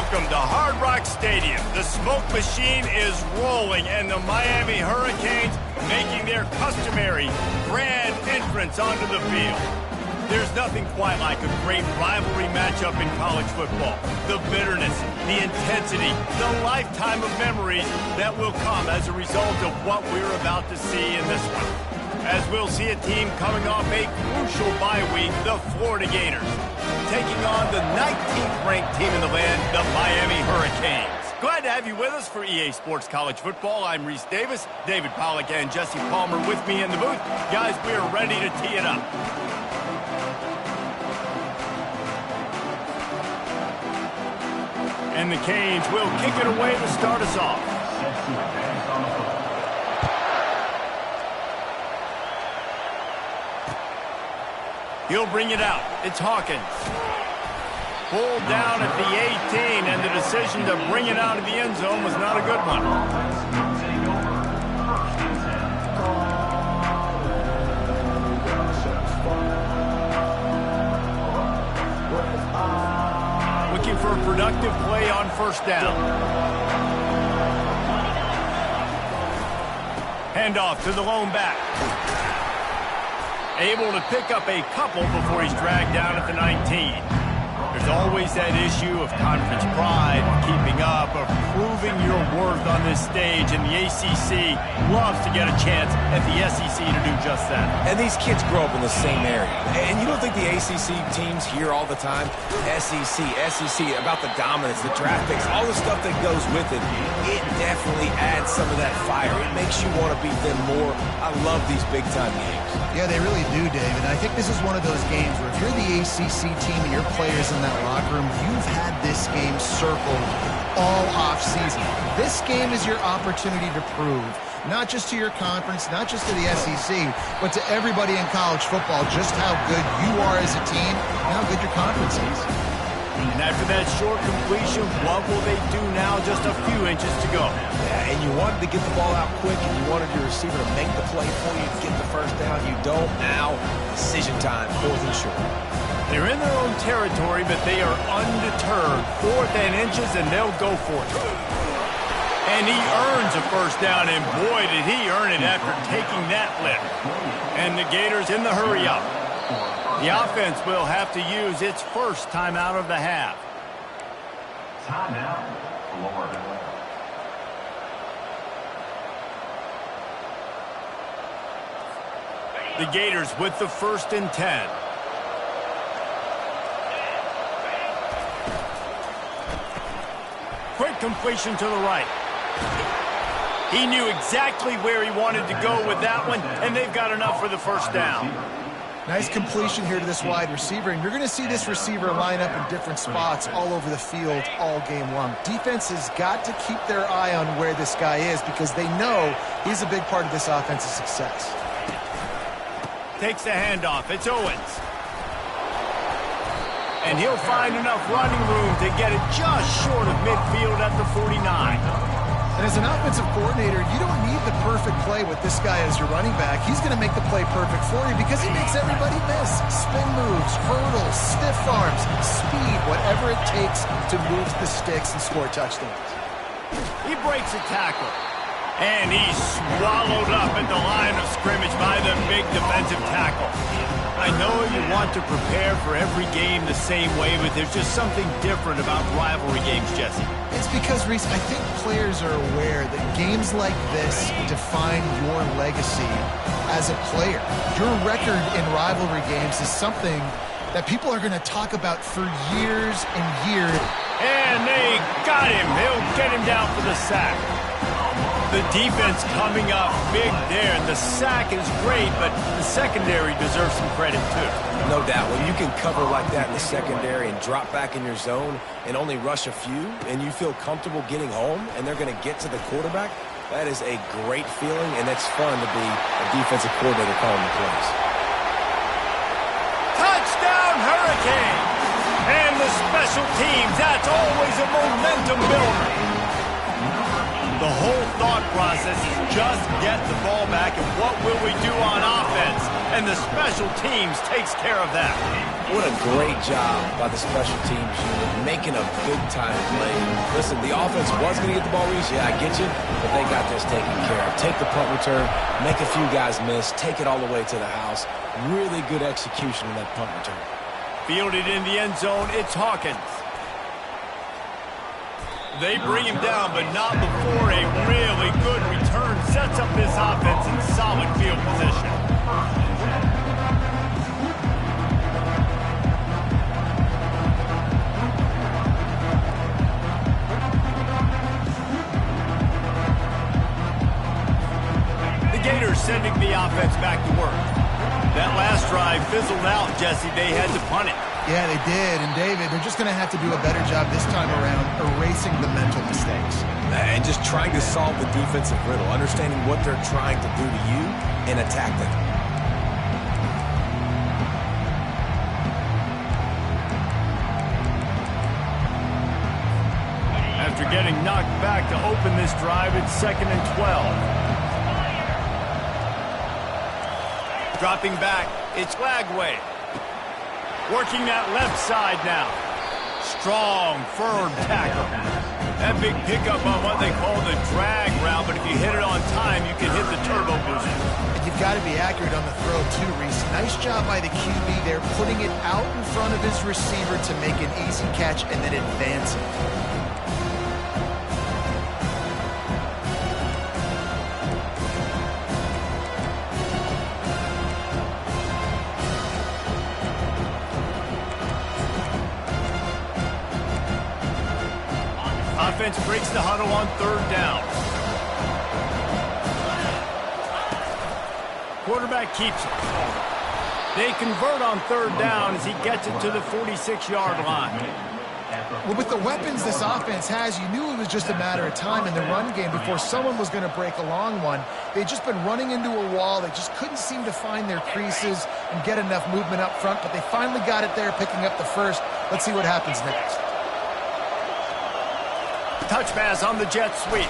Welcome to Hard Rock Stadium. The smoke machine is rolling, and the Miami Hurricanes making their customary grand entrance onto the field. There's nothing quite like a great rivalry matchup in college football. The bitterness, the intensity, the lifetime of memories that will come as a result of what we're about to see in this one. As we'll see a team coming off a crucial bye week, the Florida Gators, taking on the 19th ranked team in the land, the Miami Hurricanes. Glad to have you with us for EA Sports College Football. I'm Reese Davis, David Pollack and Jesse Palmer with me in the booth. Guys, we are ready to tee it up. And the Canes will kick it away to start us off. He'll bring it out. It's Hawkins. Pulled down at the 18, and the decision to bring it out of the end zone was not a good one. Looking for a productive play on first down. Handoff to the lone back. Able to pick up a couple before he's dragged down at the 19. There's always that issue of conference pride, keeping up, of proving your worth on this stage, and the ACC loves to get a chance at the SEC to do just that. And these kids grow up in the same area. And you don't think the ACC teams hear all the time, SEC, about the dominance, the draft picks, all the stuff that goes with it. It definitely adds some of that fire. It makes you want to beat them more. I love these big-time games. Yeah, they really do, David. I think this is one of those games where if you're the ACC team and your players in that locker room, you've had this game circled all off-season. This game is your opportunity to prove, not just to your conference, not just to the SEC, but to everybody in college football, just how good you are as a team and how good your conference is. And after that short completion, what will they do now? Just a few inches to go. Yeah, and you wanted to get the ball out quick, and you wanted your receiver to make the play for you to get the first down. You don't. Now, decision time, 4th and short. They're in their own territory, but they are undeterred. 4th and inches, and they'll go for it. And he earns a first down, and boy, did he earn it after taking that lift. And the Gators in the hurry-up. The offense will have to use its first timeout of the half. Timeout, Florida. The Gators with the 1st and 10. Quick completion to the right. He knew exactly where he wanted to go with that one, and they've got enough for the first down. Nice completion here to this wide receiver, and you're going to see this receiver line up in different spots all over the field all game long. Defense has got to keep their eye on where this guy is because they know he's a big part of this offense's success. Takes the handoff. It's Owens. And he'll find enough running room to get it just short of midfield at the 49. And as an offensive coordinator, you don't need the perfect play with this guy as your running back. He's going to make the play perfect for you because he makes everybody miss. Spin moves, hurdles, stiff arms, speed, whatever it takes to move the sticks and score touchdowns. He breaks a tackle. And he's swallowed up at the line of scrimmage by the big defensive tackle. I know you want to prepare for every game the same way, but there's just something different about rivalry games, Jesse. It's because, Reese, I think players are aware that games like this define your legacy as a player. Your record in rivalry games is something that people are going to talk about for years and years. And they got him. They'll get him down for the sack. The defense coming up big there, and the sack is great, but the secondary deserves some credit too. No doubt. When you can cover like that in the secondary and drop back in your zone and only rush a few, and you feel comfortable getting home, and they're going to get to the quarterback, that is a great feeling, and it's fun to be a defensive coordinator calling the plays. Touchdown, Hurricanes! And the special teams, that's always a momentum builder. The The whole thought process is just get the ball back and what will we do on offense? And the special teams takes care of that. What a great job by the special teams unit, making a big-time play. Listen, the offense was going to get the ball released. Yeah, I get you, but they got this taken care of. Take the punt return, make a few guys miss, take it all the way to the house. Really good execution in that punt return. Fielded in the end zone, it's Hawkins. They bring him down, but not before a really good return sets up this offense in solid field position. The Gators sending the offense back to work. That last drive fizzled out, Jesse. They had to punt it. Yeah, they did. And, David, they're just going to have to do a better job this time around erasing the mental mistakes. And just trying to solve the defensive riddle, understanding what they're trying to do to you and attack them. After getting knocked back to open this drive, it's 2nd and 12. Dropping back, it's Lagway. Working that left side now. Strong, firm tackle. That big pickup on what they call the drag route, but if you hit it on time, you can hit the turbo boost. And you've got to be accurate on the throw, too, Reese. Nice job by the QB there, putting it out in front of his receiver to make an easy catch and then advance it. Offense breaks the huddle on 3rd down. Quarterback keeps it. They convert on 3rd down as he gets it to the 46-yard line. Well, with the weapons this offense has, you knew it was just a matter of time in the run game before someone was going to break a long one. They'd just been running into a wall. They just couldn't seem to find their creases and get enough movement up front, but they finally got it there, picking up the first. Let's see what happens next. Touch pass on the jet sweep.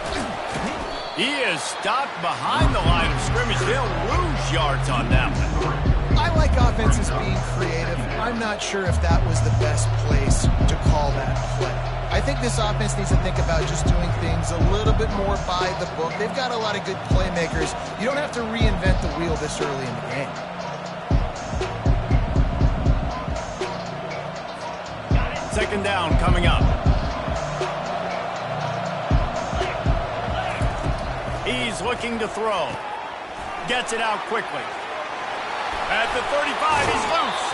He is stopped behind the line of scrimmage. They'll lose yards on that one. I like offenses being creative. I'm not sure if that was the best place to call that play. I think this offense needs to think about just doing things a little bit more by the book. They've got a lot of good playmakers. You don't have to reinvent the wheel this early in the game. Second down coming up. He's looking to throw. Gets it out quickly. At the 35, he's loose.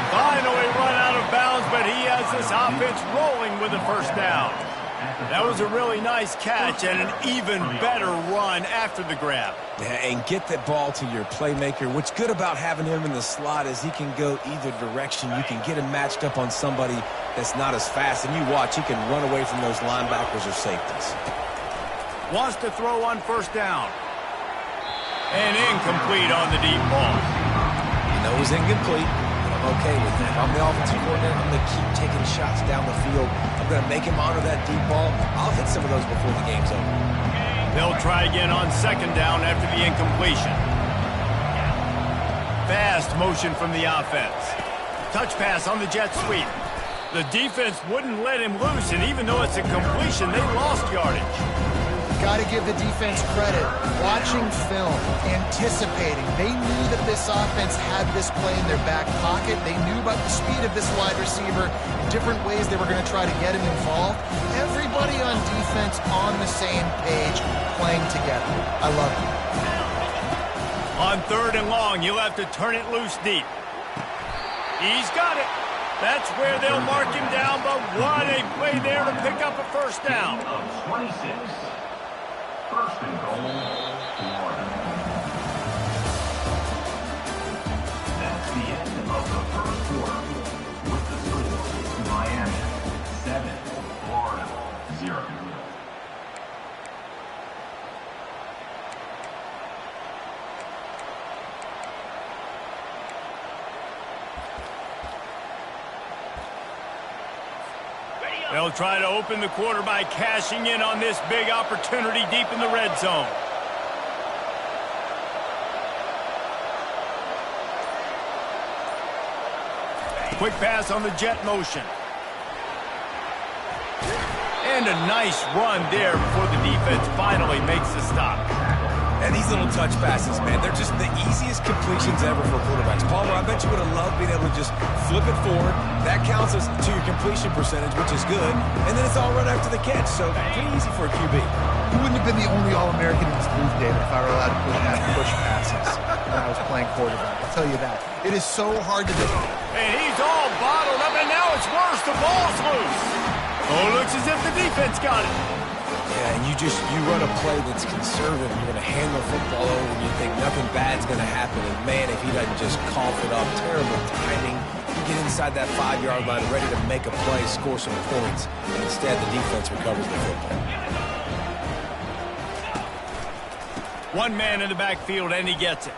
Finally run out of bounds, but he has this offense rolling with a first down. That was a really nice catch and an even better run after the grab. Yeah, and get that ball to your playmaker. What's good about having him in the slot is he can go either direction. You can get him matched up on somebody that's not as fast, and you watch, he can run away from those linebackers or safeties. Wants to throw on 1st down. And incomplete on the deep ball. It was incomplete, but I'm okay with that. If I'm the offensive coordinator, I'm going to keep taking shots down the field. I'm going to make him honor that deep ball. I'll hit some of those before the game's over. They'll try again on 2nd down after the incompletion. Fast motion from the offense. Touch pass on the jet sweep. The defense wouldn't let him loose, and even though it's a completion, they lost yardage. Got to give the defense credit. Watching film, anticipating. They knew that this offense had this play in their back pocket. They knew about the speed of this wide receiver, different ways they were going to try to get him involved. Everybody on defense on the same page, playing together. I love it. On 3rd and long, you'll have to turn it loose deep. He's got it. That's where they'll mark him down, but what a play there to pick up a first down. 26. 1st and goal, Florida. That's the end of the 1st quarter. With the score, Miami 7, Florida 0. They'll try to open the quarter by cashing in on this big opportunity deep in the red zone. Quick pass on the jet motion. And a nice run there before the defense finally makes the stop. And these little touch passes, man, they're just the easiest completions ever for quarterbacks. Palmer, I bet you would have loved being able to just flip it forward. That counts as to your completion percentage, which is good. And then it's all run after the catch, so pretty easy for a QB. You wouldn't have been the only All-American in this booth, David, if I were allowed to have push passes when I was playing quarterback. I'll tell you that. It is so hard to do. And he's all bottled up, and now it's worse. The ball's loose. Oh, it looks as if the defense got it. Yeah, and you run a play that's conservative. You're going to hand the football over, and you think nothing bad's going to happen. And, man, if he doesn't just cough it up, terrible timing. You get inside that 5-yard line ready to make a play, score some points. And instead, the defense recovers the football. One man in the backfield, and he gets it.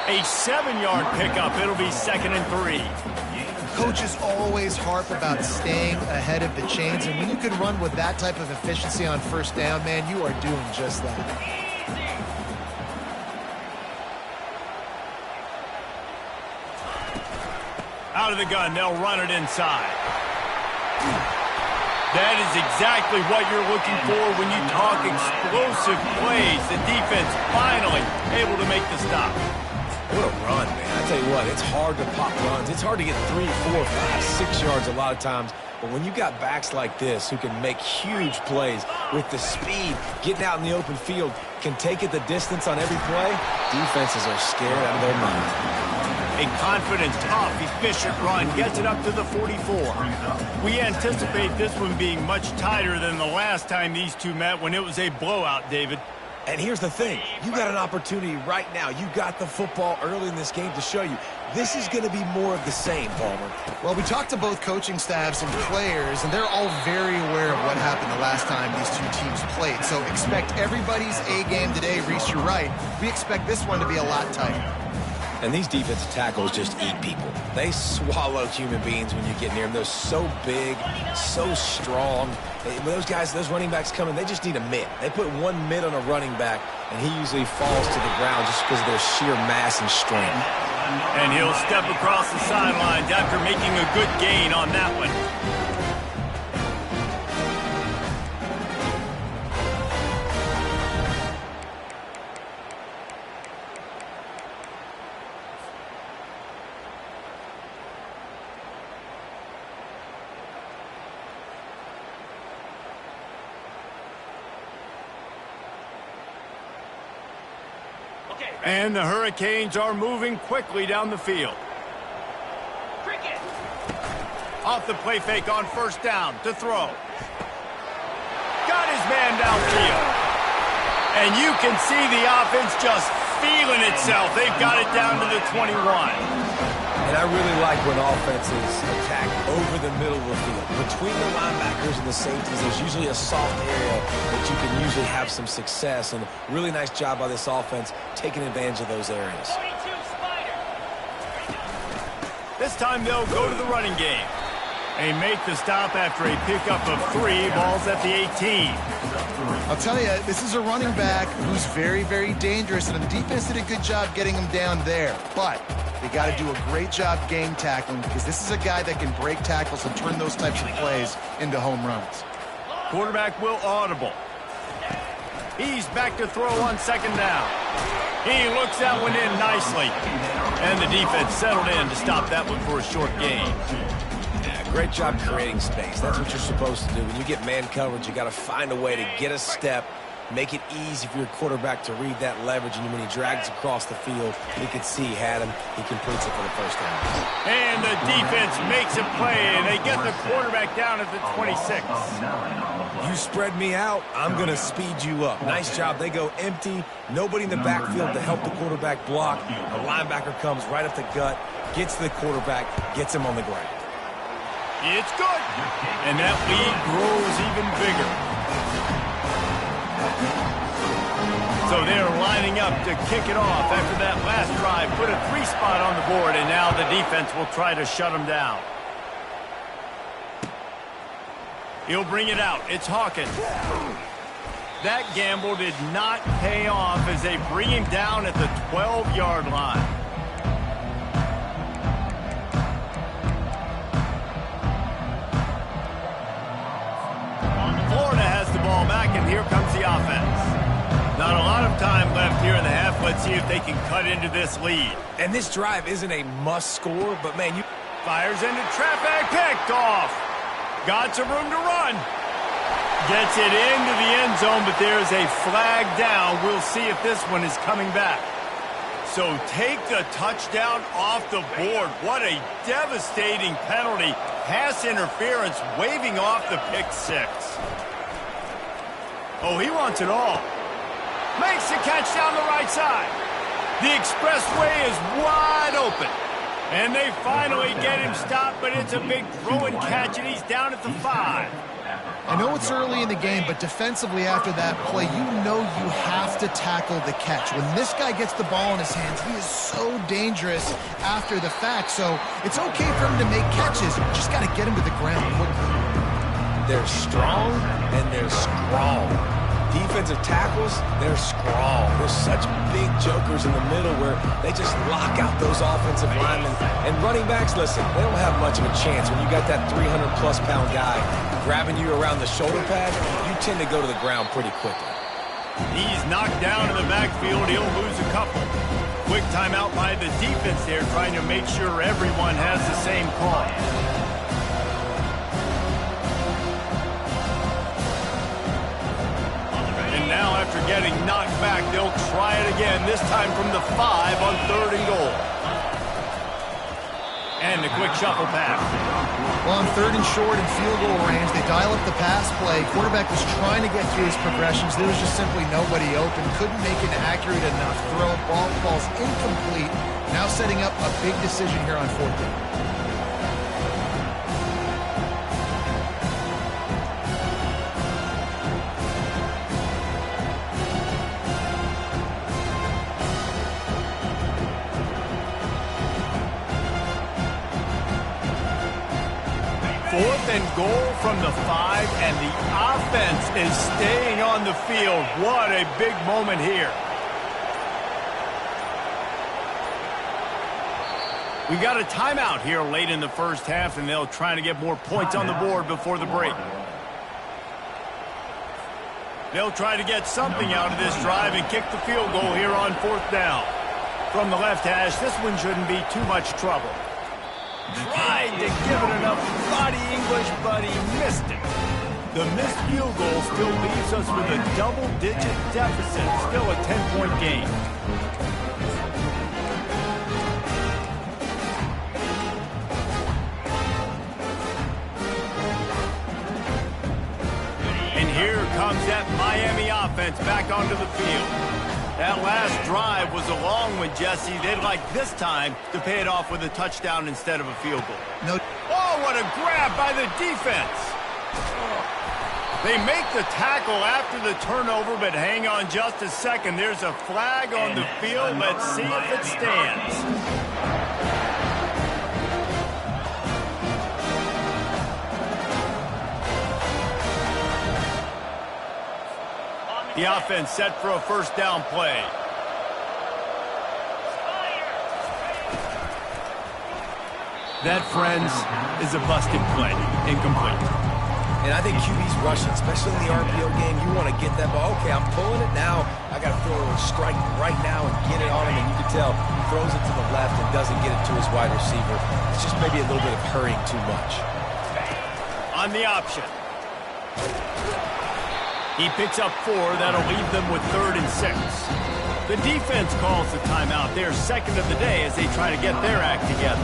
A 7-yard pickup. It'll be 2nd and 3. Coaches always harp about staying ahead of the chains, and when you can run with that type of efficiency on first down, man, you are doing just that. Out of the gun, they'll run it inside. That is exactly what you're looking for when you talk explosive plays. The defense finally able to make the stop. What a run, man. I tell you what, it's hard to pop runs. It's hard to get 3, 4, 5, 6 yards a lot of times. But when you got backs like this who can make huge plays with the speed, getting out in the open field, can take it the distance on every play, defenses are scared out of their mind. A confident, tough, efficient run gets it up to the 44. We anticipate this one being much tighter than the last time these two met when it was a blowout, David. And here's the thing. You got an opportunity right now. You got the football early in this game to show you. This is going to be more of the same, Palmer. Well, we talked to both coaching staffs and players, and they're all very aware of what happened the last time these two teams played. So expect everybody's A game today. Reese, you're right. We expect this one to be a lot tighter. And these defensive tackles just eat people. They swallow human beings when you get near them. They're so big, so strong. When those guys, those running backs come in, they just need a mitt. They put one mitt on a running back, and he usually falls to the ground just because of their sheer mass and strength. And he'll step across the sidelines after making a good gain on that one. And the Hurricanes are moving quickly down the field. Off the play fake on first down to throw. Got his man downfield. And you can see the offense just feeling itself. They've got it down to the 21. And I really like when offenses attack over the middle of the field. Between the linebackers and the safeties, there's usually a soft area that you can usually have some success. And really nice job by this offense taking advantage of those areas. This time they'll go to the running game. They make the stop after a pickup of 3. Ball's at the 18. I'll tell you, this is a running back who's very, very dangerous, and the defense did a good job getting him down there. But they got to do a great job game tackling because this is a guy that can break tackles and turn those types of plays into home runs. Quarterback will audible. He's back to throw on second down. He looks that one in nicely. And the defense settled in to stop that one for a short gain. Great job creating space. That's what you're supposed to do. When you get man coverage, you got to find a way to get a step, make it easy for your quarterback to read that leverage. And when he drags across the field, he could see he had him. He completes it for the first down. And the defense makes a play, and they get the quarterback down at the 26. You spread me out, I'm going to speed you up. Nice job. They go empty. Nobody in the backfield to help the quarterback block. The linebacker comes right up the gut, gets to the quarterback, gets him on the ground. It's good. And that lead grows even bigger. So they're lining up to kick it off after that last drive. Put a 3 spot on the board, and now the defense will try to shut them down. He'll bring it out. It's Hawkins. That gamble did not pay off as they bring him down at the 12-yard line. Florida has the ball back, and here comes the offense. Not a lot of time left here in the half. Let's see if they can cut into this lead. And this drive isn't a must score, but man, you fires into traffic, picked off. Got some room to run. Gets it into the end zone, but there's a flag down. We'll see if this one is coming back. So take the touchdown off the board. What a devastating penalty. Pass interference, waving off the pick six. Oh, he wants it all. Makes the catch down the right side. The expressway is wide open. And they finally get him stopped, but it's a big throw and catch, and he's down at the 5. I know it's early in the game, but defensively after that play, you know you have to tackle the catch. When this guy gets the ball in his hands, he is so dangerous after the fact. So it's okay for him to make catches. You just got to get him to the ground quickly. they're strong and they're strong. Defensive tackles, they're strong. There's such big jokers in the middle where they just lock out those offensive linemen. And running backs, listen, they don't have much of a chance. When you got that 300-plus pound guy grabbing you around the shoulder pad, you tend to go to the ground pretty quickly. He's knocked down in the backfield. He'll lose a couple. Quick timeout by the defense there, trying to make sure everyone has the same call. And now, after getting knocked back, they'll try it again, this time from the 5 on 3rd and goal. And a quick shuffle pass. Well, on 3rd and short and field goal range, they dial up the pass play. Quarterback was trying to get through his progressions. There was just simply nobody open. Couldn't make an accurate enough throw. Ball falls incomplete. Now setting up a big decision here on 4th down. Fourth and goal from the 5, and the offense is staying on the field. What a big moment here. We got a timeout here late in the first half, and they'll try to get more points on the board before the break. They'll try to get something out of this drive and kick the field goal here on 4th down. From the left hash, this one shouldn't be too much trouble. Tried to give it enough body English, but he missed it. The missed field goal still leaves us with a double-digit deficit. Still a 10-point game. And here comes that Miami offense back onto the field. That last drive was a long one, Jesse. They'd like this time to pay it off with a touchdown instead of a field goal. No. Oh, what a grab by the defense. They make the tackle after the turnover, but hang on just a second. There's a flag on the field. Let's see if it stands. The offense set for a first down play. That, friends, is a busted play. Incomplete. And I think QB's rushing, especially in the RPO game. You want to get that ball. Okay, I'm pulling it now. I got to throw a strike right now and get it on him. And you can tell he throws it to the left and doesn't get it to his wide receiver. It's just maybe a little bit of hurrying too much. On the option. He picks up 4. That'll leave them with 3rd and 6. The defense calls the timeout. They're second of the day as they try to get their act together.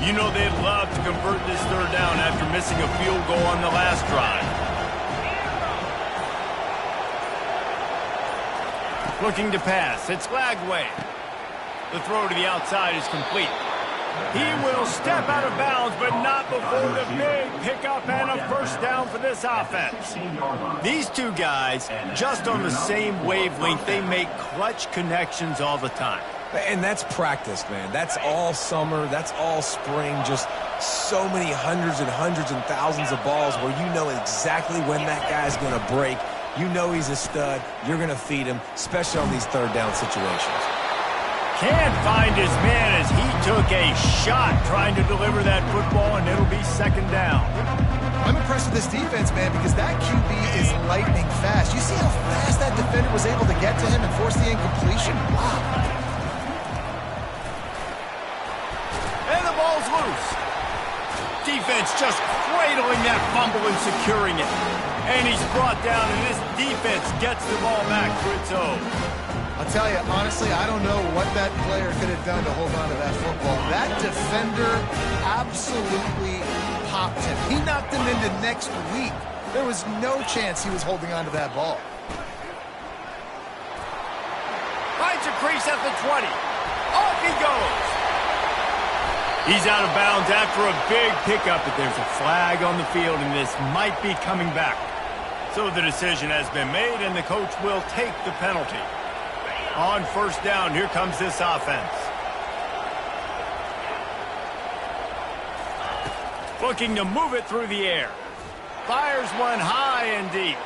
You know they'd love to convert this 3rd down after missing a field goal on the last drive. Looking to pass. It's Lagway. The throw to the outside is complete. He will step out of bounds, but not before the big pickup and a first down for this offense. These two guys, just on the same wavelength, they make clutch connections all the time. And that's practice, man. That's all summer. That's all spring. Just so many hundreds and thousands of balls where you know exactly when that guy's going to break. You know he's a stud. You're going to feed him, especially on these third down situations. Can't find his man as he took a shot trying to deliver that football, and it'll be second down. I'm impressed with this defense, man, because that QB is lightning fast. You see how fast that defender was able to get to him and force the incompletion? Wow. And the ball's loose. Defense just cradling that fumble and securing it. And he's brought down, and this defense gets the ball back for its own. I'll tell you, honestly, I don't know what that player could have done to hold on to that football. That defender absolutely popped him. He knocked him into next week. There was no chance he was holding on to that ball. Finds a crease at the 20. Off he goes. He's out of bounds after a big pickup, but there's a flag on the field, and this might be coming back. So the decision has been made, and the coach will take the penalty. On first down, here comes this offense. Looking to move it through the air. Fires one high and deep.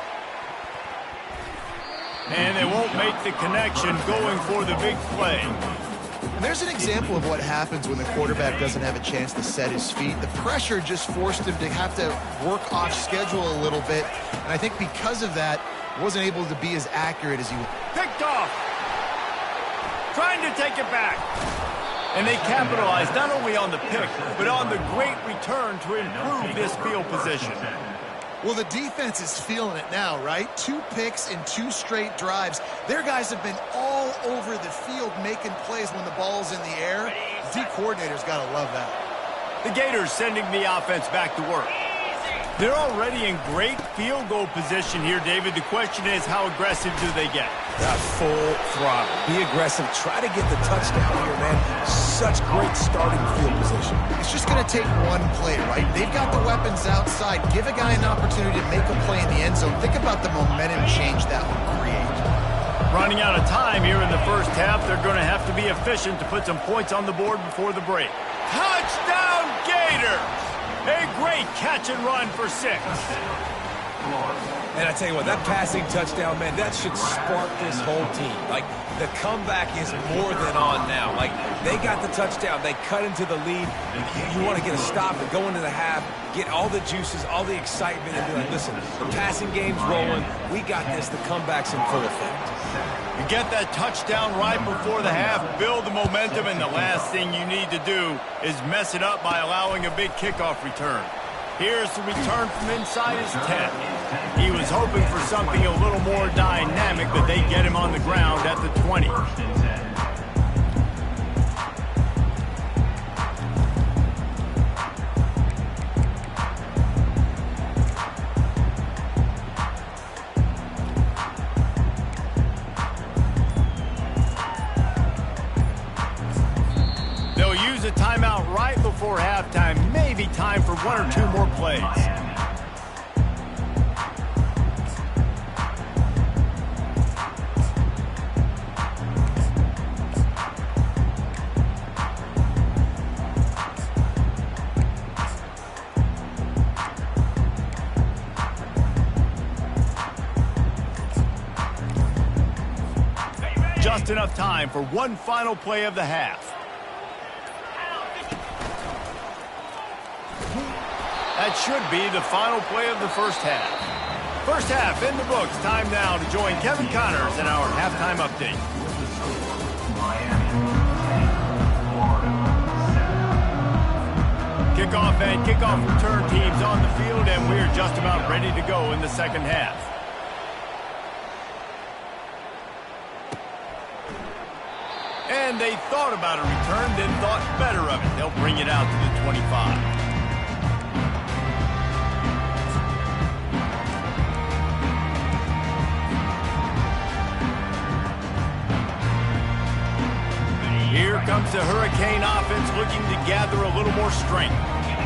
And they won't make the connection going for the big play. And there's an example of what happens when the quarterback doesn't have a chance to set his feet. The pressure just forced him to have to work off schedule a little bit. And I think because of that, wasn't able to be as accurate as he was. Picked off. Trying to take it back. And they capitalized not only on the pick, but on the great return to improve this field position. Well, the defense is feeling it now, right? 2 picks in 2 straight drives. Their guys have been all over the field making plays when the ball's in the air. The D coordinator's got to love that. The Gators sending the offense back to work. They're already in great field goal position here, David. The question is, how aggressive do they get? Full throttle. Be aggressive. Try to get the touchdown here, man. Such great starting field position. It's just going to take one play, right? They've got the weapons outside. Give a guy an opportunity to make a play in the end zone. Think about the momentum change that would create. Running out of time here in the first half. They're going to have to be efficient to put some points on the board before the break. Touchdown, Gators! A great catch and run for 6. And I tell you what, that passing touchdown, man, that should spark this whole team. Like, the comeback is more than on now. Like, they got the touchdown. They cut into the lead. You want to get a stop and go into the half, get all the juices, all the excitement, and be like, listen, the passing game's rolling. We got this. The comeback's in full effect. You get that touchdown right before the half, build the momentum, and the last thing you need to do is mess it up by allowing a big kickoff return. Here's the return from inside his 10. He was hoping for something a little more dynamic, but they get him on the ground at the 20. They'll use a timeout right before halftime. Maybe time for 1 or 2 more plays. Just enough time for one final play of the half. That should be the final play of the first half. First half in the books. Time now to join Kevin Connors in our halftime update. Kickoff and kickoff return teams on the field, and we're just about ready to go in the second half. And they thought about a return, then thought better of it. They'll bring it out to the 25. Here comes comes the Hurricane offense looking to gather a little more strength.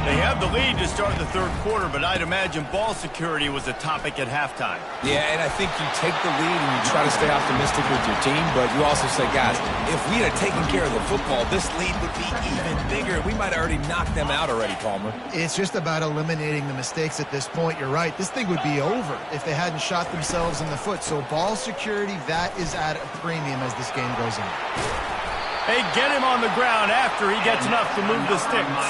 They have the lead to start the third quarter, but I'd imagine ball security was a topic at halftime. Yeah, and I think you take the lead and you try to stay optimistic with your team, but you also say, guys, if we had taken care of the football, this lead would be even bigger. We might have already knocked them out already, Palmer. It's just about eliminating the mistakes at this point. You're right. This thing would be over if they hadn't shot themselves in the foot. So ball security, that is at a premium as this game goes on. They get him on the ground after he gets enough to move the sticks.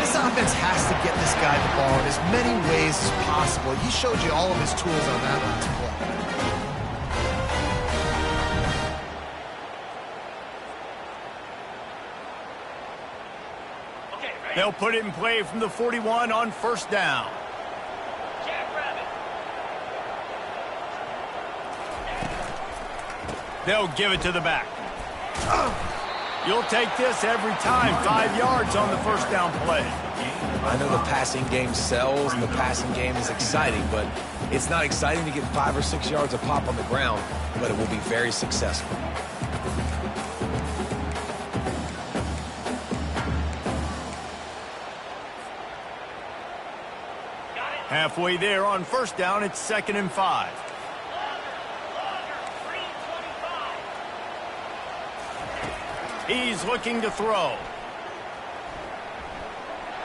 This offense has to get this guy the ball in as many ways as possible. He showed you all of his tools on that last play. They'll put it in play from the 41 on first down. They'll give it to the back. You'll take this every time. 5 yards on the first down play. I know the passing game sells and the passing game is exciting, but it's not exciting to get 5 or 6 yards of pop on the ground, but it will be very successful. Halfway there on first down, it's 2nd and 5. He's looking to throw.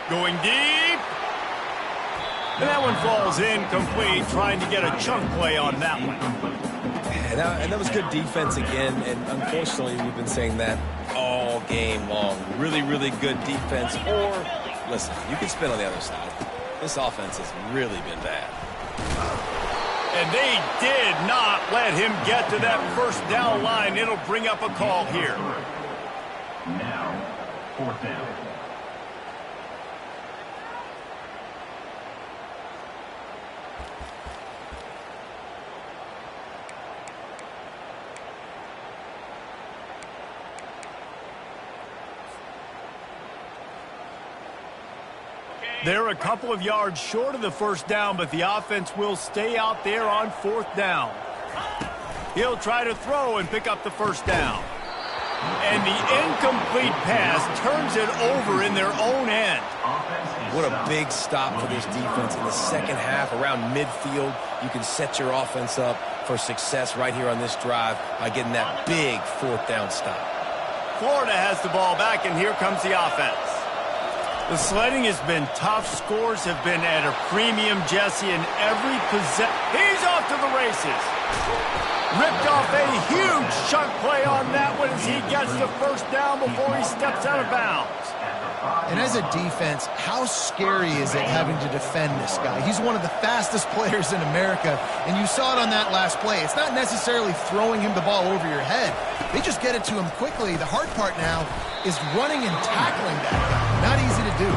Going deep. And that one falls incomplete, trying to get a chunk play on that one. And that was good defense again, and unfortunately we've been saying that all game long. Really, really good defense. Or, listen, you can spin on the other side. This offense has really been bad. And they did not let him get to that first down line. It'll bring up a call here. Now, 4th down. They're a couple of yards short of the first down, but the offense will stay out there on 4th down. He'll try to throw and pick up the first down. And the incomplete pass turns it over in their own end. What a big stop for this defense in the second half. Around midfield, you can set your offense up for success right here on this drive by getting that big 4th down stop. Florida has the ball back, and here comes the offense. The sledding has been tough. Scores have been at a premium, Jesse, in every possession. He's off to the races. Ripped off a huge chunk play on that one as he gets the first down before he steps out of bounds. And as a defense, how scary is it having to defend this guy? He's one of the fastest players in America, and you saw it on that last play. It's not necessarily throwing him the ball over your head. They just get it to him quickly. The hard part now is running and tackling that guy. Not easy to do.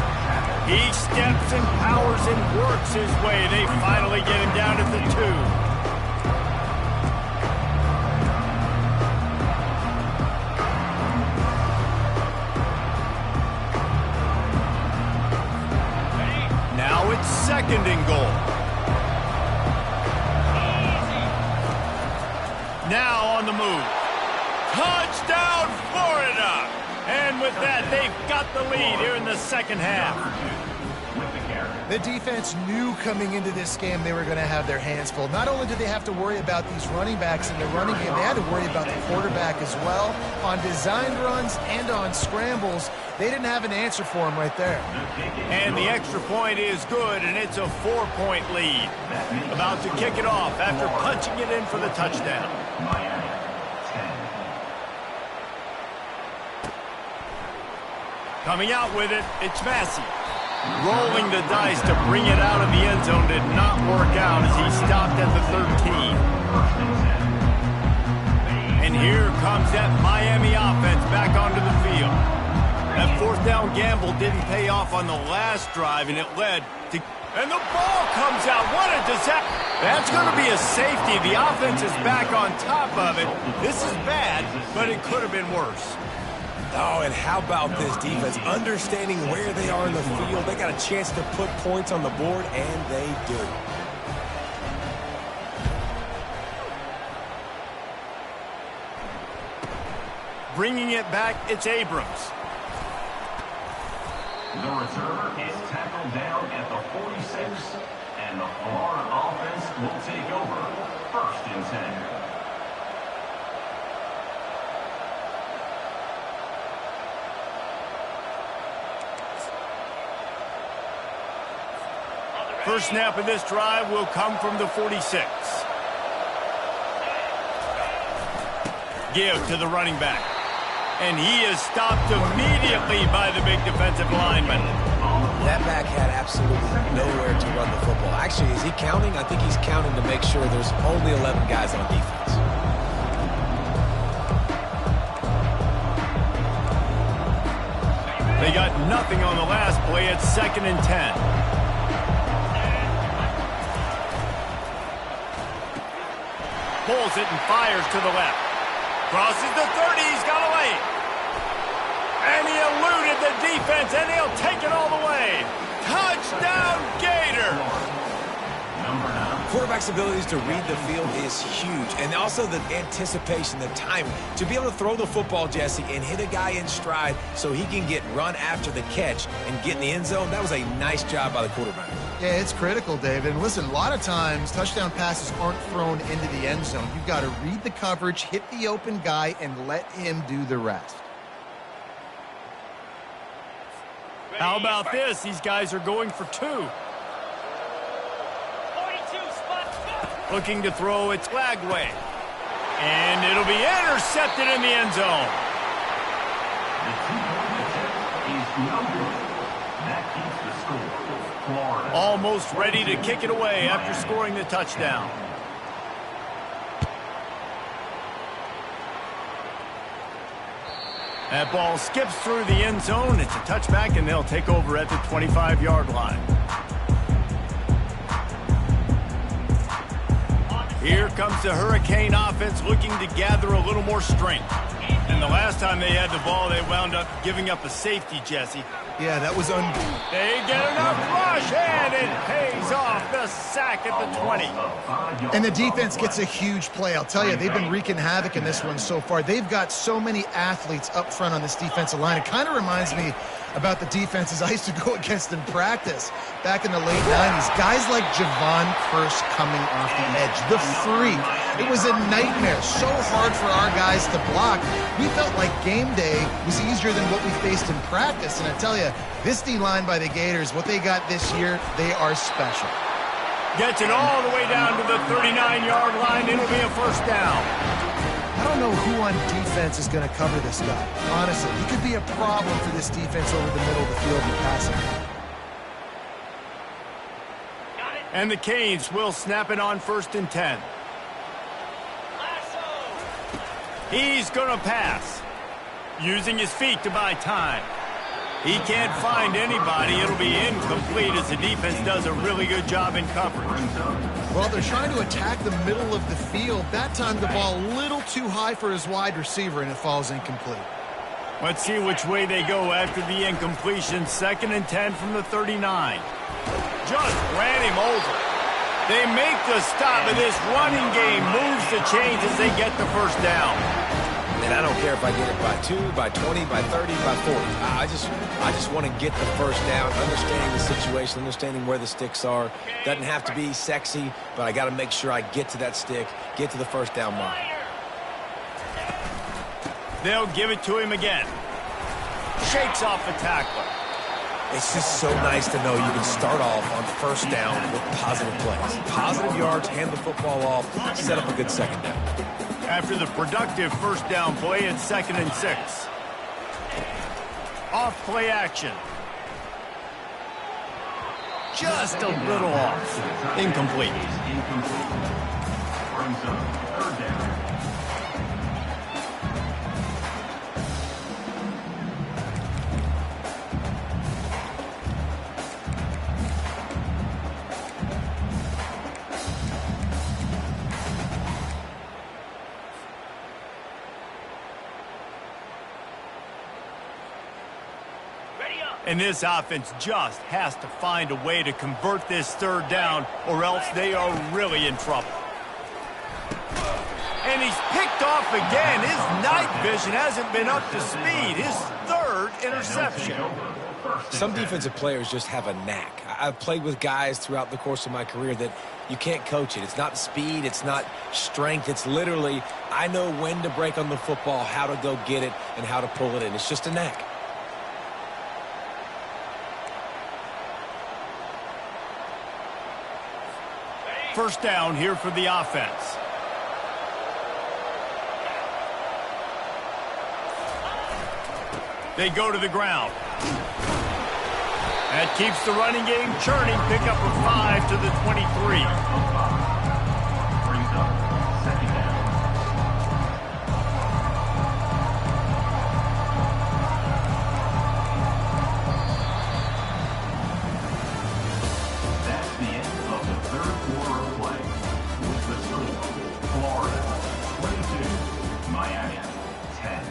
He steps and powers and works his way. They finally get him down at the 2. Now it's 2nd and goal. Now on the move. Touchdown, Florida! And with that, they've got the lead here in the second half. The defense knew coming into this game they were going to have their hands full. Not only did they have to worry about these running backs in the running game, they had to worry about the quarterback as well. On designed runs and on scrambles, they didn't have an answer for him right there. And the extra point is good, and it's a 4-point lead. About to kick it off after punching it in for the touchdown. Coming out with it, it's Massey. Rolling the dice to bring it out of the end zone did not work out as he stopped at the 13. And here comes that Miami offense back onto the field. That 4th down gamble didn't pay off on the last drive, and it led to... And the ball comes out. What a disaster. That's going to be a safety. The offense is back on top of it. This is bad, but it could have been worse. Oh, and how about this defense? Understanding where they are in the field. They got a chance to put points on the board, and they do. Bringing it back, it's Abrams. The returner is tackled down at the 46, and the Florida offense will take over 1st and 10. First snap of this drive will come from the 46. Give to the running back. And he is stopped immediately by the big defensive lineman. That back had absolutely nowhere to run the football. Actually, is he counting? I think he's counting to make sure there's only 11 guys on defense. They got nothing on the last play. It's 2nd and 10. Pulls it and fires to the left. Crosses the 30. He's got away. And he eluded the defense, and he'll take it all the way. Touchdown, Gator! Quarterback's abilities to read the field is huge, and also the anticipation, the timing. To be able to throw the football, Jesse, and hit a guy in stride so he can get run after the catch and get in the end zone, that was a nice job by the quarterback. Yeah, it's critical, David. And listen, a lot of times touchdown passes aren't thrown into the end zone. You've got to read the coverage, hit the open guy, and let him do the rest. How about this? These guys are going for 2. 42 spot. Looking to throw, it's Lagway. And it'll be intercepted in the end zone. The 2-point attempt is no good. That keeps the score. Florida. Almost ready to kick it away after scoring the touchdown. That ball skips through the end zone. It's a touchback, and they'll take over at the 25-yard line. Here comes the Hurricane offense looking to gather a little more strength. And the last time they had the ball, they wound up giving up a safety, Jesse. Yeah, that was They get enough rush, and it pays off. The sack at the 20. And the defense gets a huge play. I'll tell you, they've been wreaking havoc in this one so far. They've got so many athletes up front on this defensive line. It kind of reminds me about the defenses I used to go against in practice back in the late 90s. Guys like Javon Curse coming off the edge, the freak. It was a nightmare. So hard for our guys to block. We felt like game day was easier than what we faced in practice. And I tell you, this D-line by the Gators, what they got this year, they are special. Gets it all the way down to the 39-yard line. It'll be a first down. I don't know who on defense is going to cover this guy. Honestly, he could be a problem for this defense over the middle of the field in passing. And the Canes will snap it on 1st and 10. He's going to pass, using his feet to buy time. He can't find anybody. It'll be incomplete as the defense does a really good job in coverage. Well, they're trying to attack the middle of the field. That time the ball a little too high for his wide receiver, and it falls incomplete. Let's see which way they go after the incompletion. 2nd and 10 from the 39. Just ran him over. They make the stop, and this running game moves the chains as they get the first down. And I don't care if I get it by 2, by 20, by 30, by 40. I just want to get the first down, understanding the situation, understanding where the sticks are. Doesn't have to be sexy, but I got to make sure I get to that stick, get to the first down mark. They'll give it to him again. Shakes off the tackler. It's just so nice to know you can start off on first down with positive plays. Positive yards, hand the football off, set up a good second down. After the productive first down play, it's 2nd and 6. Off play action. Just a little off. Incomplete. Brings up 3rd down. And this offense just has to find a way to convert this 3rd down, or else they are really in trouble. And he's picked off again. His night vision hasn't been up to speed. His third interception. Some defensive players just have a knack. I've played with guys throughout the course of my career that you can't coach it. It's not speed. It's not strength. It's literally, I know when to break on the football, how to go get it, and how to pull it in. It's just a knack. First down here for the offense. They go to the ground. That keeps the running game churning. Pick up a 5 to the 23. Brings up second down. That's the end of the third quarter of play. With the score, Florida 22, Miami 10.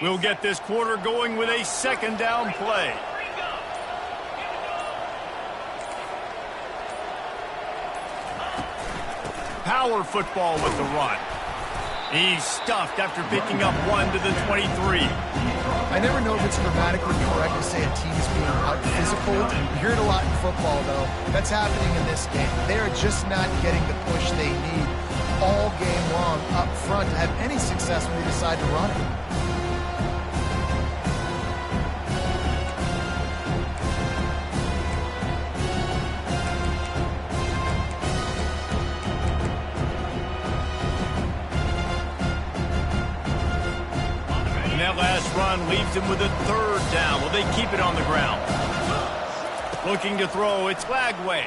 We'll get this quarter going with a second down play. Power football with the run. He's stuffed after picking up 1 to the 23. I never know if it's grammatically correct to say a team is being out-physical. You hear it a lot in football, though. That's happening in this game. They are just not getting the push they need all game long up front to have any success when they decide to run it. That last run leaves him with a third down. Will they keep it on the ground? Looking to throw. It's Lagway.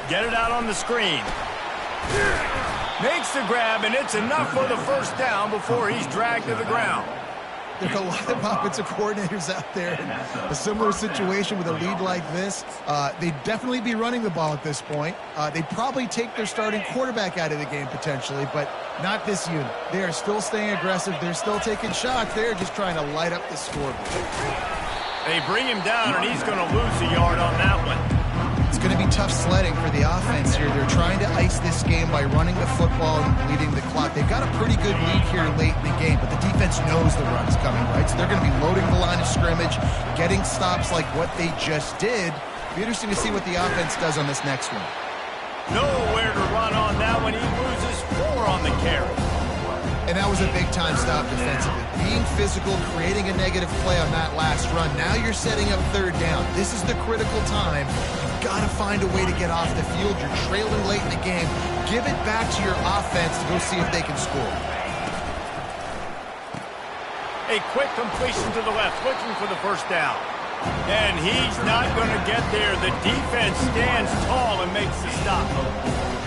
Get it out on the screen. Makes the grab, and it's enough for the first down before he's dragged to the ground. There's a lot of offensive coordinators out there in a similar situation with a lead like this. They'd definitely be running the ball at this point. They'd probably take their starting quarterback out of the game potentially, but not this unit. They are still staying aggressive. They're still taking shots. They're just trying to light up the scoreboard. They bring him down, and he's going to lose a yard on that one. It's going to be tough sledding for the offense here. They're trying to ice this game by running the football and bleeding the clock. They've got a pretty good lead here late in the game, but the defense knows the run's coming, right? So they're going to be loading the line of scrimmage, getting stops like what they just did. It'll be interesting to see what the offense does on this next one. Nowhere to run on that one. He loses 4 on the carry. And that was a big-time stop defensively. Being physical, creating a negative play on that last run. Now you're setting up third down. This is the critical time. You've got to find a way to get off the field. You're trailing late in the game. Give it back to your offense to go see if they can score. A quick completion to the left, looking for the first down. And he's not going to get there. The defense stands tall and makes the stop.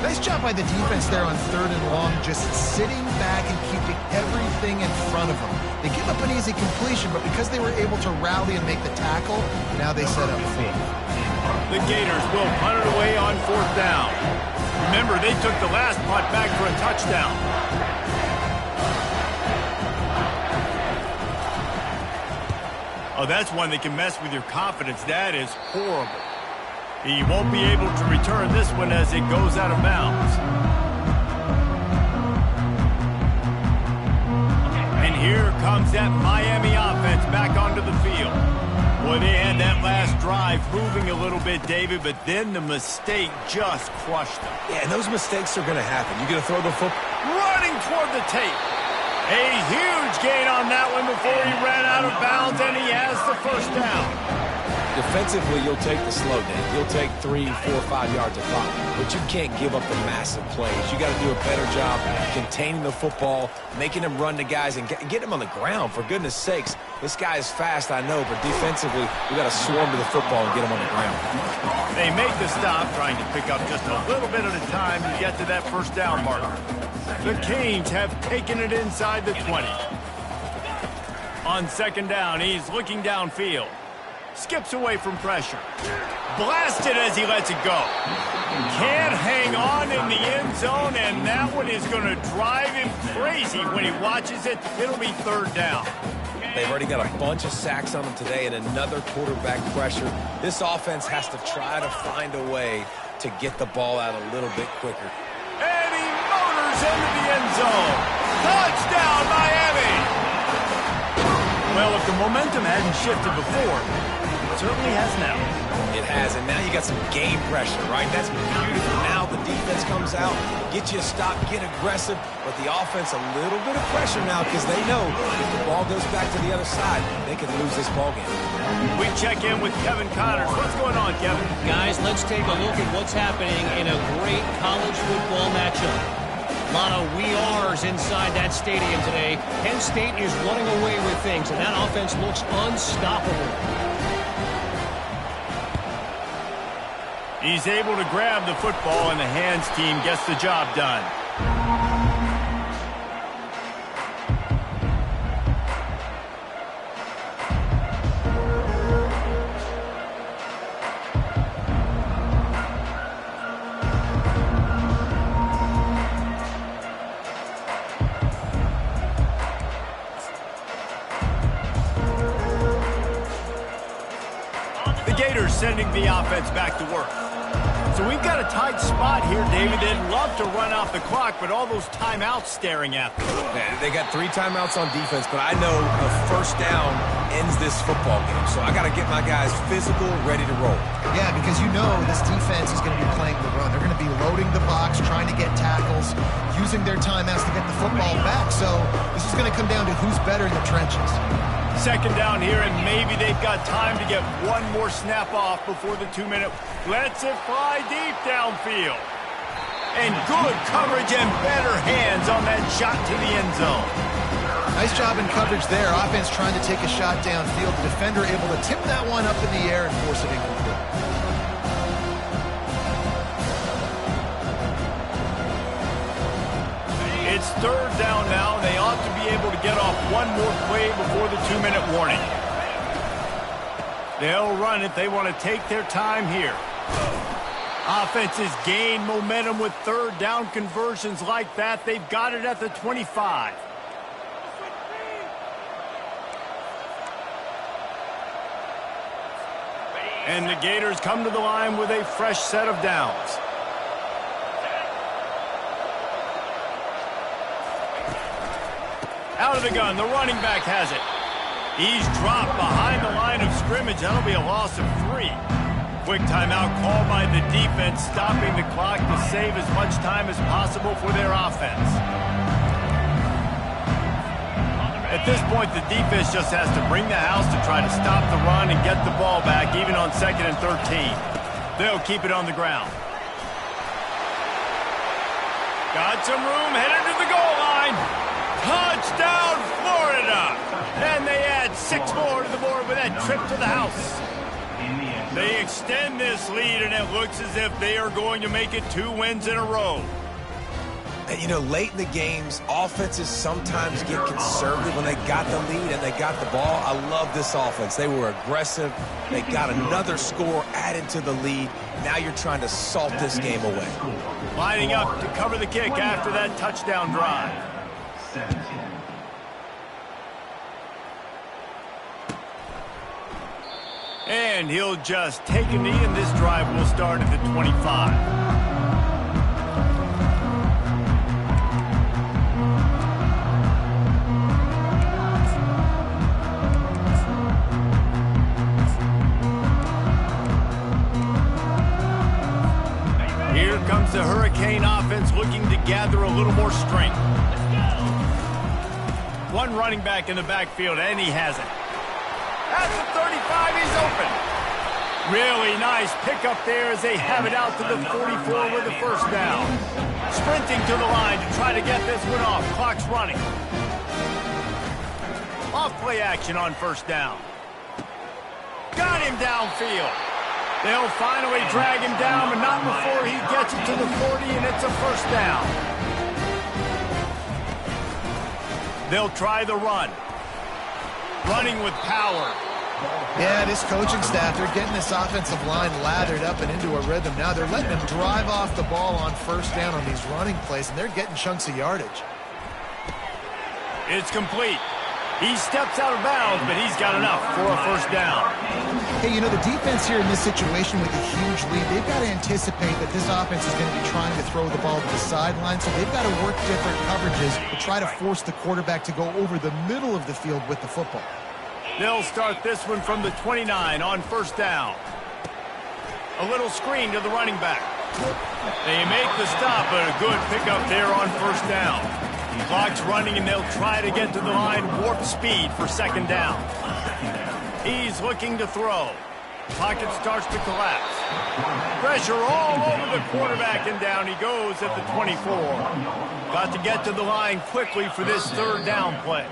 Nice job by the defense there on third and long, just sitting back and keeping everything in front of them. They give up an easy completion, but because they were able to rally and make the tackle, now they set up fourth. The Gators will punt it away on 4th down. Remember, they took the last punt back for a touchdown. Oh, that's one that can mess with your confidence. That is horrible. He won't be able to return this one as it goes out of bounds. And here comes that Miami offense back onto the field. Boy, they had that last drive moving a little bit, David, but then the mistake just crushed them. Yeah, and those mistakes are going to happen. You're going to throw the football. Running toward the tape. A huge gain on that one before he ran out of bounds, and he has the first down. Defensively, you'll take the slow down. You'll take 3, 4, 5 yards of pop, but you can't give up the massive plays. You got to do a better job containing the football, making them run to guys, and get him on the ground. For goodness sakes, this guy is fast, I know, but defensively, we got to swarm to the football and get him on the ground. They make the stop, trying to pick up just a little bit at a time to get to that first down marker. The Canes have taken it inside the 20. On second down, he's looking downfield. skips away from pressure. Blasted as he lets it go. Can't hang on in the end zone, and that one is going to drive him crazy when he watches it. It'll be third down. They've already got a bunch of sacks on them today and another quarterback pressure. This offense has to try to find a way to get the ball out a little bit quicker. And he motors into the end zone. Touchdown, Miami! Well, if the momentum hadn't shifted before, it certainly has now. It has, and now you got some game pressure, right? That's beautiful. Now the defense comes out, get you a stop, get aggressive, but the offense a little bit of pressure now because they know if the ball goes back to the other side, they could lose this ball game. We check in with Kevin Connors. What's going on, Kevin? Guys, let's take a look at what's happening in a great college football matchup. A lot of we are's inside that stadium today. Penn State is running away with things, and that offense looks unstoppable. He's able to grab the football, and the hands team gets the job done. The Gators sending the offense back to work. So we've got a tight spot here, David. They'd love to run out the clock, but all those timeouts staring at them. Yeah, they got 3 timeouts on defense, but I know a first down ends this football game. So I got to get my guys physical, ready to roll. Yeah, because you know this defense is going to be playing the run. They're going to be loading the box, trying to get tackles, using their timeouts to get the football back. So this is going to come down to who's better in the trenches. Second down here, and maybe they've got time to get one more snap off before the 2-minute. Lets it fly deep downfield. And good coverage and better hands on that shot to the end zone. Nice job in coverage there. Offense trying to take a shot downfield. The defender able to tip that one up in the air and force it incomplete. It's third down now. They ought to be able to get off one more play before the 2-minute warning. They'll run it. They want to take their time here. Offenses gain momentum with third down conversions like that. They've got it at the 25. And the Gators come to the line with a fresh set of downs. Out of the gun, the running back has it. He's dropped behind the line of scrimmage. That'll be a loss of 3. Quick timeout called by the defense, stopping the clock to save as much time as possible for their offense. At this point, the defense just has to bring the house to try to stop the run and get the ball back, even on 2nd and 13. They'll keep it on the ground. Got some room, headed to the goal line. Touchdown, Florida! And they add 6 more to the board with that trip to the house. They extend this lead, and it looks as if they are going to make it 2 wins in a row. And, you know, late in the games, offenses sometimes get conservative when they got the lead and they got the ball. I love this offense. They were aggressive. They got another score added to the lead. Now you're trying to salt this game away. Lining up to cover the kick after that touchdown drive. 17. And he'll just take a knee, and this drive will start at the 25. Here comes the Hurricane offense looking to gather a little more strength. One running back in the backfield, and he has it. At the 35, he's open. Really nice pickup there as they have it out to the 44 with the first down. Sprinting to the line to try to get this one off. Clock's running. Off play action on first down. Got him downfield. They'll finally drag him down, but not before he gets it to the 40, and it's a first down. They'll try the run. Running with power. Yeah, this coaching staff, they're getting this offensive line lathered up and into a rhythm. Now they're letting them drive off the ball on first down on these running plays, and they're getting chunks of yardage. It's complete. He steps out of bounds, but he's got enough for a first down. Hey, you know, the defense here in this situation with a huge lead, they've got to anticipate that this offense is going to be trying to throw the ball to the sideline, so they've got to work different coverages to try to force the quarterback to go over the middle of the field with the football. They'll start this one from the 29 on first down. A little screen to the running back. They make the stop, but a good pickup there on first down. Clock's running, and they'll try to get to the line warp speed for second down. He's looking to throw. Pocket starts to collapse. Pressure all over the quarterback, and down he goes at the 24. Got to get to the line quickly for this third down play.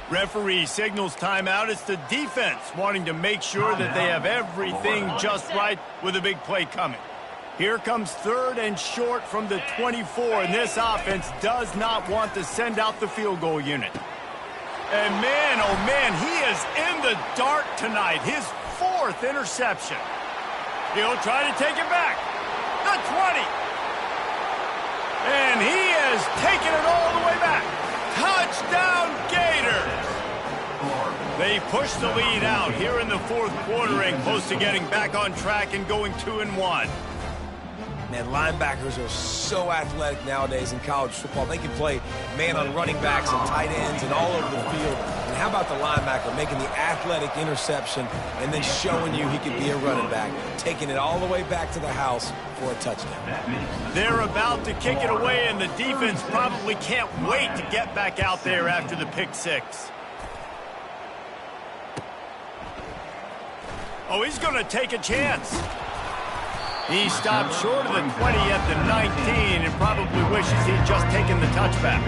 Referee signals timeout. It's the defense wanting to make sure that they have everything just right with a big play coming. Here comes third and short from the 24, and this offense does not want to send out the field goal unit. And man, oh man, he is in the dark tonight. His fourth interception. He'll try to take it back. The 20. And he has taken it all the way back. Touchdown Gators! They push the lead out here in the fourth quarter and close to getting back on track and going 2-1. Man, linebackers are so athletic nowadays in college football. They can play man on running backs and tight ends and all over the field. And how about the linebacker making the athletic interception and then showing you he can be a running back, taking it all the way back to the house for a touchdown. They're about to kick it away, and the defense probably can't wait to get back out there after the pick six. Oh, he's going to take a chance. He stopped short of the 20 at the 19 and probably wishes he'd just taken the touchback.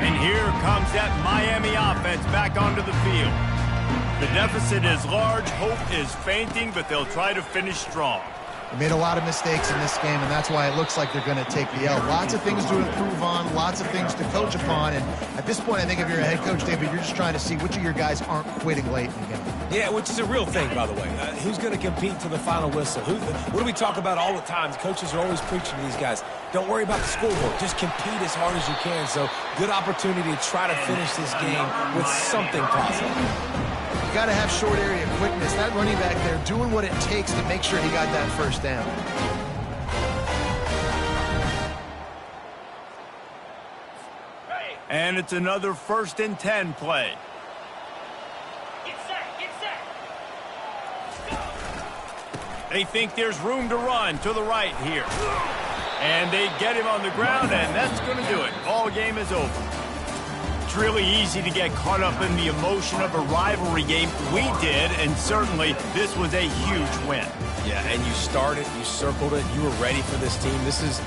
And here comes that Miami offense back onto the field. The deficit is large, hope is fainting, but they'll try to finish strong. They made a lot of mistakes in this game, and that's why it looks like they're going to take the L. Lots of things to improve on, lots of things to coach upon, and at this point, I think if you're a head coach, David, you're just trying to see which of your guys aren't quitting late in the game. Yeah, which is a real thing, by the way. Who's going to compete to the final whistle? What do we talk about all the time? The coaches are always preaching to these guys. Don't worry about the scoreboard. Just compete as hard as you can. So, good opportunity to try to finish this game with something positive. You got to have short area quickness. That running back there doing what it takes to make sure he got that first down. And it's another 1st and 10 play. Get set. They think there's room to run to the right here. And they get him on the ground, and that's going to do it. Ball game is over. It's really easy to get caught up in the emotion of a rivalry game. We did, and certainly this was a huge win. Yeah, and you started, you circled it, you were ready for this team. This is